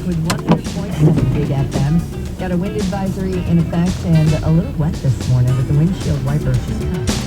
With 100.7 Big FM. Got a wind advisory in effect and a little wet this morning with the windshield wipers just out.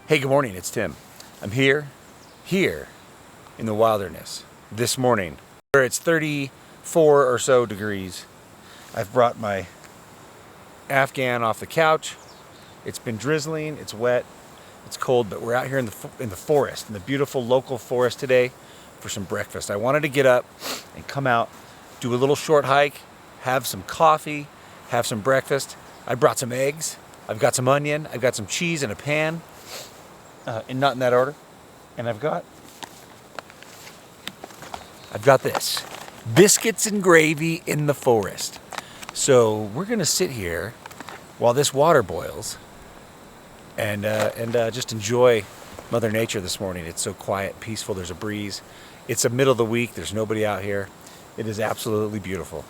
Hey, good morning, it's Tim. I'm here in the wilderness this morning where it's 34 or so degrees. I've brought my Afghan off the couch. It's been drizzling, it's wet, it's cold, but we're out here in the forest, in the beautiful local forest today for some breakfast. I wanted to get up and come out, do a little short hike, have some coffee, have some breakfast. I brought some eggs, I've got some onion, I've got some cheese in a pan, and not in that order. And I've got this, biscuits and gravy in the forest. So we're gonna sit here while this water boils and just enjoy Mother Nature this morning. It's so quiet, peaceful, there's a breeze. It's the middle of the week, there's nobody out here. It is absolutely beautiful.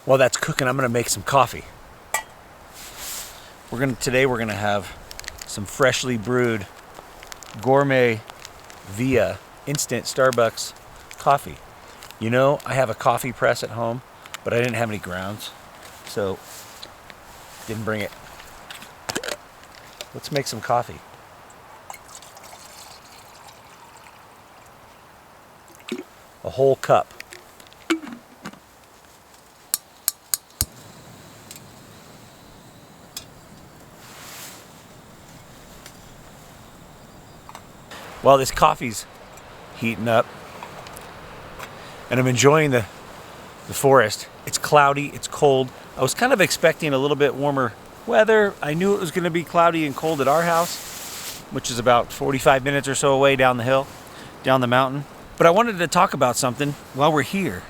While that's cooking, I'm gonna make some coffee. Today we're gonna have some freshly brewed gourmet via instant Starbucks coffee. You know, I have a coffee press at home, but I didn't have any grounds, so didn't bring it. Let's make some coffee. A whole cup. While this coffee's heating up, and I'm enjoying the forest. It's cloudy, it's cold. I was kind of expecting a little bit warmer weather. I knew it was going to be cloudy and cold at our house, which is about 45 minutes or so away down the hill, down the mountain. But I wanted to talk about something while we're here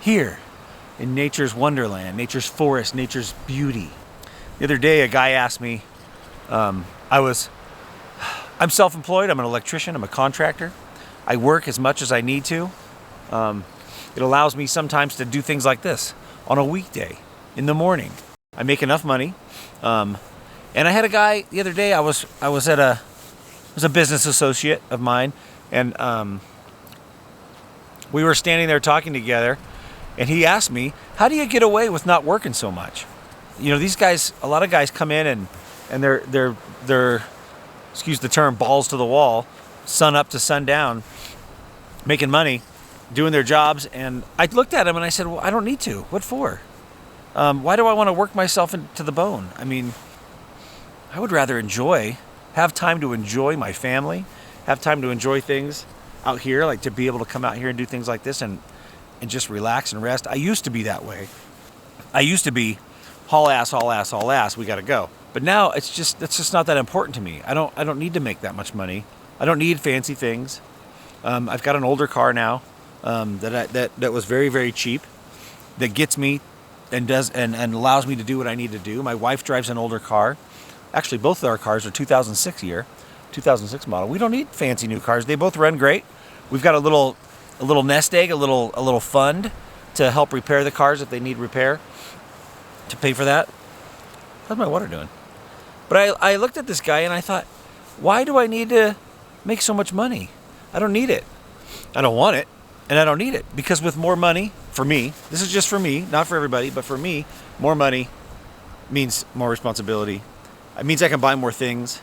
in nature's wonderland, nature's forest, nature's beauty. The other day, a guy asked me, I'm self-employed, I'm an electrician, I'm a contractor. I work as much as I need to. It allows me sometimes to do things like this on a weekday in the morning. I make enough money. And I had a guy the other day, I was a business associate of mine, and we were standing there talking together, and he asked me, how do you get away with not working so much? You know, these guys, a lot of guys come in and they're excuse the term, balls to the wall, sun up to sundown, making money, doing their jobs. And I looked at him and I said, well, I don't need to. What for? Why do I want to work myself into the bone? I mean, I would rather have time to enjoy my family, have time to enjoy things out here, like to be able to come out here and do things like this and just relax and rest. I used to be that way. I used to be haul ass, we got to go. But now it's just not that important to me. I don't need to make that much money. I don't need fancy things. I've got an older car now that was very, very cheap, that gets me and does and allows me to do what I need to do. My wife drives an older car. Actually, both of our cars are 2006 model. We don't need fancy new cars. They both run great. We've got a little nest egg, a little fund to help repair the cars if they need repair, to pay for that. How's my water doing? But I looked at this guy and I thought, why do I need to make so much money? I don't need it. I don't want it, and I don't need it. Because with more money, for me, this is just for me, not for everybody, but for me, more money means more responsibility. It means I can buy more things,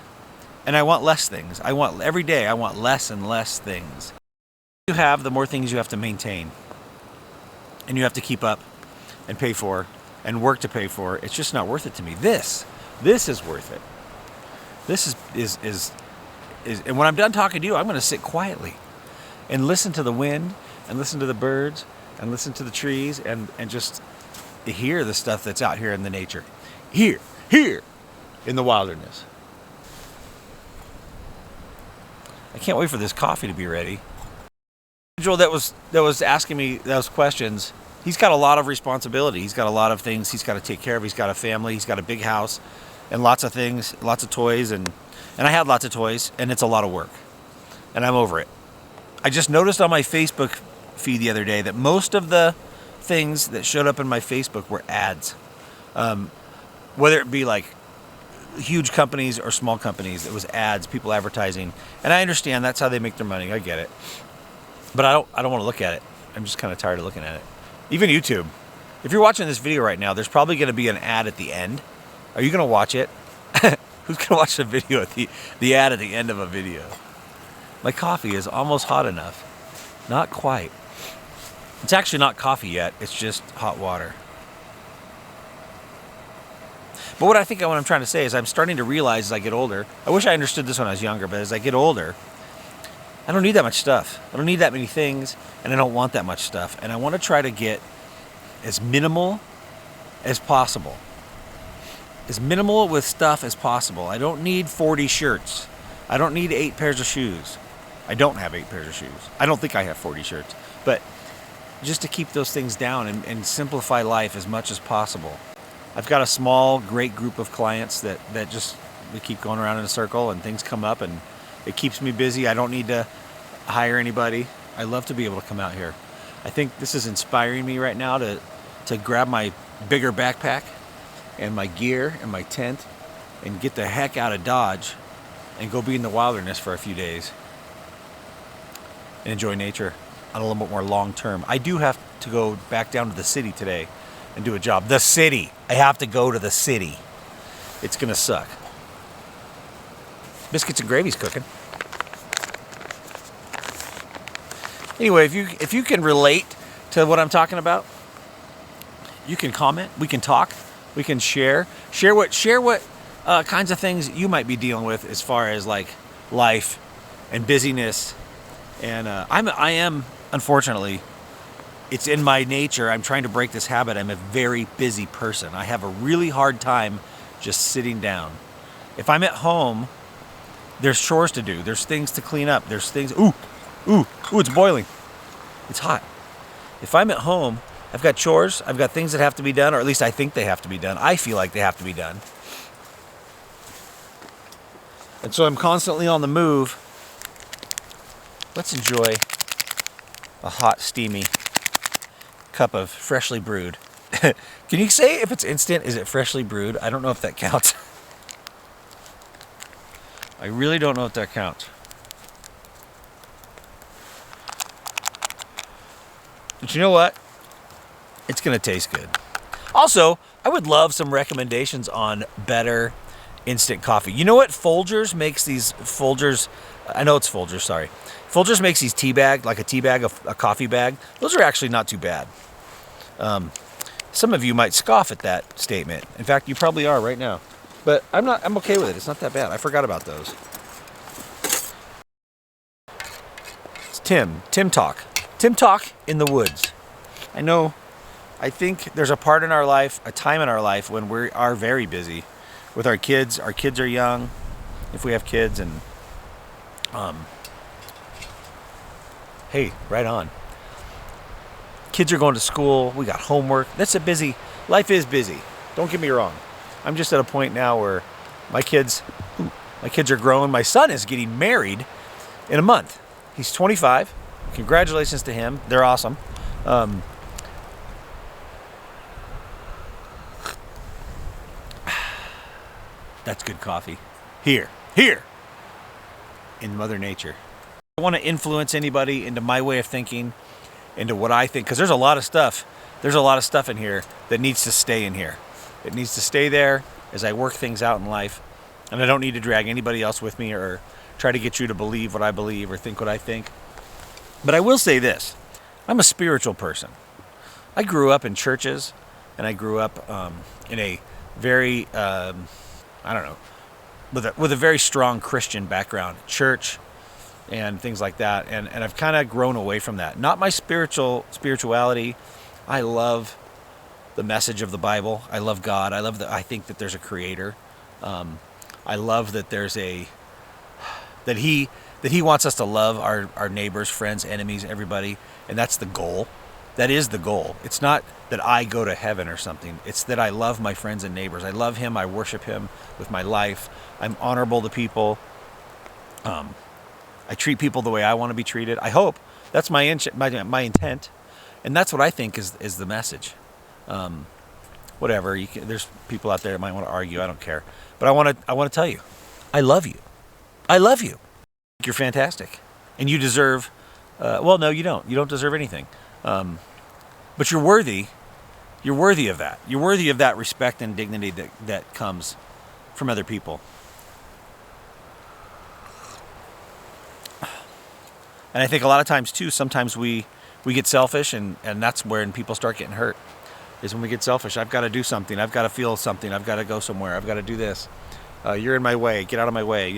and I want less things. Every day I want less and less things. You have, the more things you have to maintain, and you have to keep up and pay for and work to pay for. It's just not worth it to me. This is worth it. This is and when I'm done talking to you, I'm going to sit quietly and listen to the wind and listen to the birds and listen to the trees and just hear the stuff that's out here in the nature. Here in the wilderness. I can't wait for this coffee to be ready. The individual that was asking me those questions, he's got a lot of responsibility. He's got a lot of things he's got to take care of. He's got a family. He's got a big house and lots of things, lots of toys. And I had lots of toys, and it's a lot of work. And I'm over it. I just noticed on my Facebook feed the other day that most of the things that showed up in my Facebook were ads. Whether it be like huge companies or small companies, it was ads, people advertising. And I understand that's how they make their money. I get it. But I don't want to look at it. I'm just kind of tired of looking at it. Even YouTube. If you're watching this video right now, there's probably going to be an ad at the end. Are you going to watch it? Who's going to watch the video at the ad at the end of a video? My coffee is almost hot enough. Not quite. It's actually not coffee yet. It's just hot water. But what I'm trying to say is I'm starting to realize as I get older, I wish I understood this when I was younger, but as I get older, I don't need that much stuff. I don't need that many things, and I don't want that much stuff. And I want to try to get as minimal as possible. As minimal with stuff as possible. I don't need 40 shirts. I don't need 8 pairs of shoes. I don't have 8 pairs of shoes. I don't think I have 40 shirts. But just to keep those things down and simplify life as much as possible. I've got a small, great group of clients that just, we keep going around in a circle and things come up and it keeps me busy. I don't need to hire anybody. I love to be able to come out here. I think this is inspiring me right now to grab my bigger backpack and my gear and my tent and get the heck out of Dodge and go be in the wilderness for a few days and enjoy nature on a little bit more long term. I do have to go back down to the city today and do a job. The city. I have to go to the city. It's gonna suck. Biscuits and gravy's cooking. Anyway, if you can relate to what I'm talking about, you can comment. We can talk. We can share what kinds of things you might be dealing with as far as like life and busyness. And I am unfortunately, it's in my nature. I'm trying to break this habit. I'm a very busy person. I have a really hard time just sitting down. If I'm at home, there's chores to do. There's things to clean up. There's things. Ooh, it's boiling. It's hot. If I'm at home, I've got chores. I've got things that have to be done, or at least I think they have to be done. I feel like they have to be done. And so I'm constantly on the move. Let's enjoy a hot, steamy cup of freshly brewed. Can you say if it's instant, is it freshly brewed? I don't know if that counts. I really don't know if that counts. But you know what? It's going to taste good. Also, I would love some recommendations on better instant coffee. You know what? Folgers makes these I know it's Folgers, sorry. Folgers makes these tea bag, like a tea bag, a coffee bag. Those are actually not too bad. Some of you might scoff at that statement. In fact, you probably are right now. But I'm okay with it. It's not that bad. I forgot about those. It's Tim Talk. Tim Talk in the woods. I think there's a part in our life, a time in our life when we are very busy with our kids. Our kids are young, if we have kids, and hey, right on. Kids are going to school. We got homework. Life is busy. Don't get me wrong. I'm just at a point now where my kids are growing. My son is getting married in a month. He's 25. Congratulations to him. They're awesome. That's good coffee. Here, in Mother Nature. I want to influence anybody into my way of thinking, into what I think, because there's a lot of stuff. There's a lot of stuff in here that needs to stay in here. It needs to stay there as I work things out in life, and I don't need to drag anybody else with me or try to get you to believe what I believe or think what I think. But I will say this: I'm a spiritual person. I grew up in churches, and I grew up in a very with a very strong Christian background, church and things like that. And I've kind of grown away from that. Not my spirituality. I love the message of the Bible. I love God. I think that there's a creator. I love that that he wants us to love our neighbors, friends, enemies, everybody. And that's the goal. That is the goal. It's not that I go to heaven or something. It's that I love my friends and neighbors. I love him. I worship him with my life. I'm honorable to people. I treat people the way I want to be treated. I hope. That's my intent. And that's what I think is the message. Whatever. There's people out there that might want to argue. I don't care. But I want to tell you, I love you. I love you. You're fantastic. And you deserve, well, no, you don't. You don't deserve anything. But you're worthy. You're worthy of that. You're worthy of that respect and dignity that comes from other people. And I think a lot of times too, sometimes we get selfish, and that's when people start getting hurt, is when we get selfish. I've got to do something. I've got to feel something. I've got to go somewhere. I've got to do this. You're in my way. Get out of my way.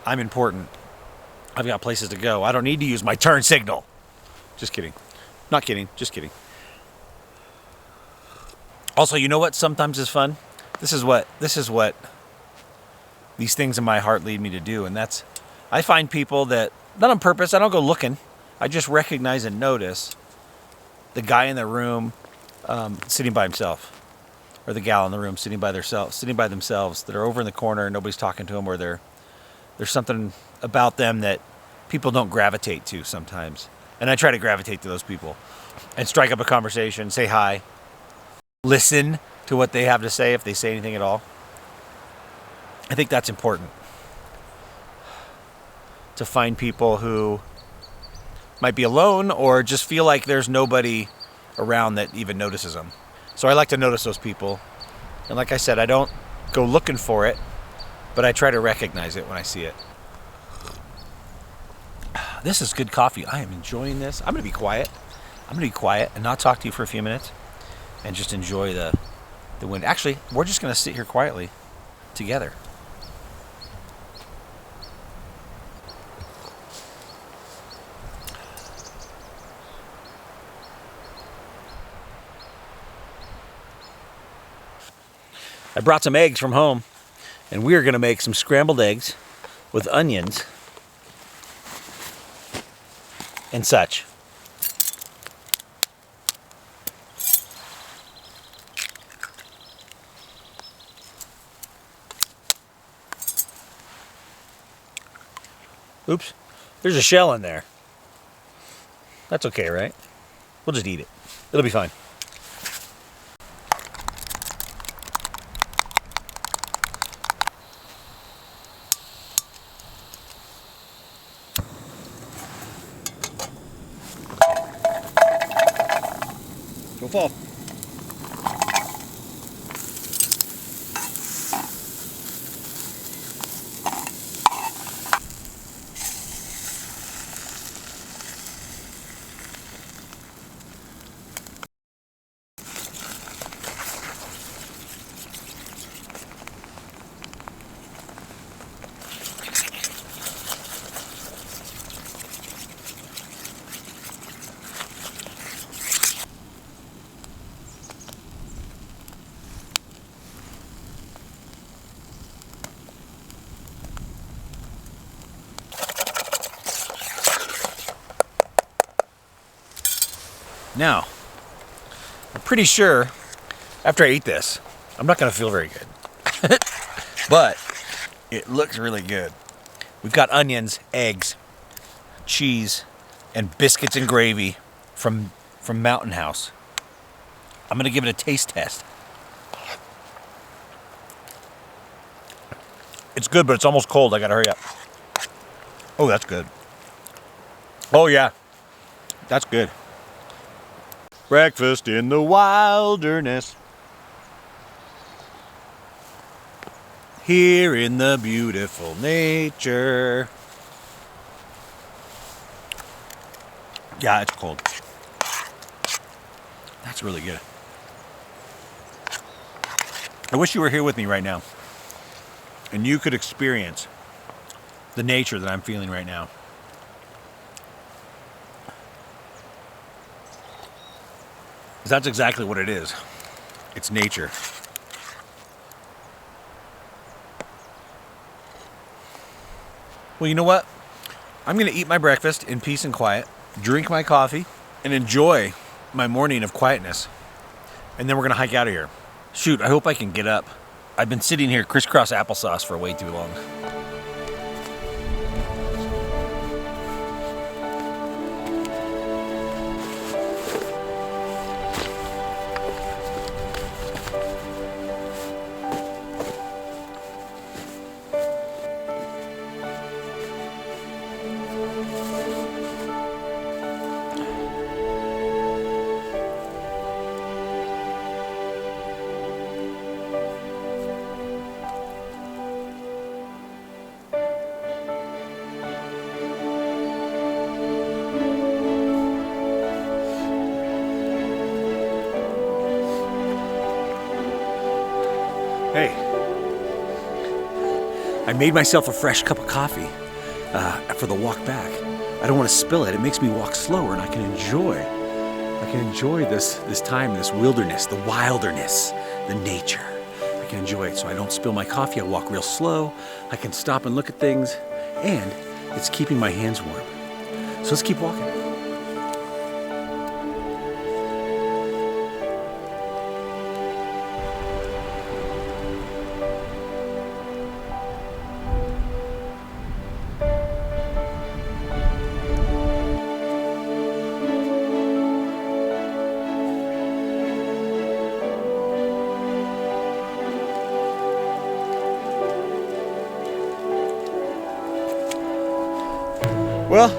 I'm important. I've got places to go. I don't need to use my turn signal. Just kidding. Not kidding. Just kidding. Also, you know what sometimes is fun? This is what these things in my heart lead me to do. And that's, I find people that, not on purpose, I don't go looking. I just recognize and notice the guy in the room sitting by himself, or the gal in the room sitting by themselves, that are over in the corner, nobody's talking to them, or there's something about them that people don't gravitate to sometimes. And I try to gravitate to those people and strike up a conversation, say hi. listen to what they have to say if they say anything at all. I think that's important. To find people who might be alone or just feel like there's nobody around that even notices them. So I like to notice those people. And like I said, I don't go looking for it, but I try to recognize it when I see it. This is good coffee. I am enjoying this. I'm going to be quiet. And not talk to you for a few minutes and just enjoy the wind. Actually, we're just going to sit here quietly together. I brought some eggs from home, and we're going to make some scrambled eggs with onions and such. Oops, there's a shell in there. That's okay, right? We'll just eat it. It'll be fine. Don't fall. Now, I'm pretty sure after I eat this, I'm not going to feel very good. But it looks really good. We've got onions, eggs, cheese, and biscuits and gravy from Mountain House. I'm going to give it a taste test. It's good, but it's almost cold. I got to hurry up. Oh, that's good. Oh, yeah. That's good. Breakfast in the wilderness. Here in the beautiful nature. Yeah, it's cold. That's really good. I wish you were here with me right now. And you could experience the nature that I'm feeling right now. That's exactly what it is. It's nature. Well, you know what? I'm going to eat my breakfast in peace and quiet, drink my coffee, and enjoy my morning of quietness. And then we're going to hike out of here. Shoot, I hope I can get up. I've been sitting here crisscross applesauce for way too long. Hey, I made myself a fresh cup of coffee for the walk back. I don't want to spill it. It makes me walk slower, and I can enjoy this time, this wilderness, the wilderness, the nature. I can enjoy it so I don't spill my coffee. I walk real slow. I can stop and look at things, and it's keeping my hands warm. So let's keep walking. Well,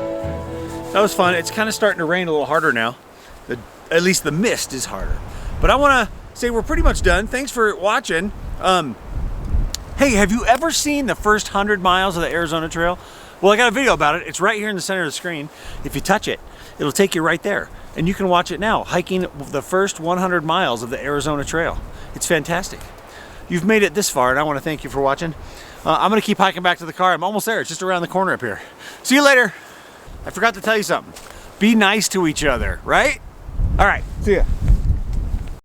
that was fun. It's kind of starting to rain a little harder now. At least the mist is harder. But I want to say we're pretty much done. Thanks for watching. Hey, have you ever seen the first 100 miles of the Arizona Trail? Well, I got a video about it. It's right here in the center of the screen. If you touch it, it'll take you right there. And you can watch it now, hiking the first 100 miles of the Arizona Trail. It's fantastic. You've made it this far, and I want to thank you for watching. I'm going to keep hiking back to the car. I'm almost there. It's just around the corner up here. See you later. I forgot to tell you something. Be nice to each other, right? All right, see ya.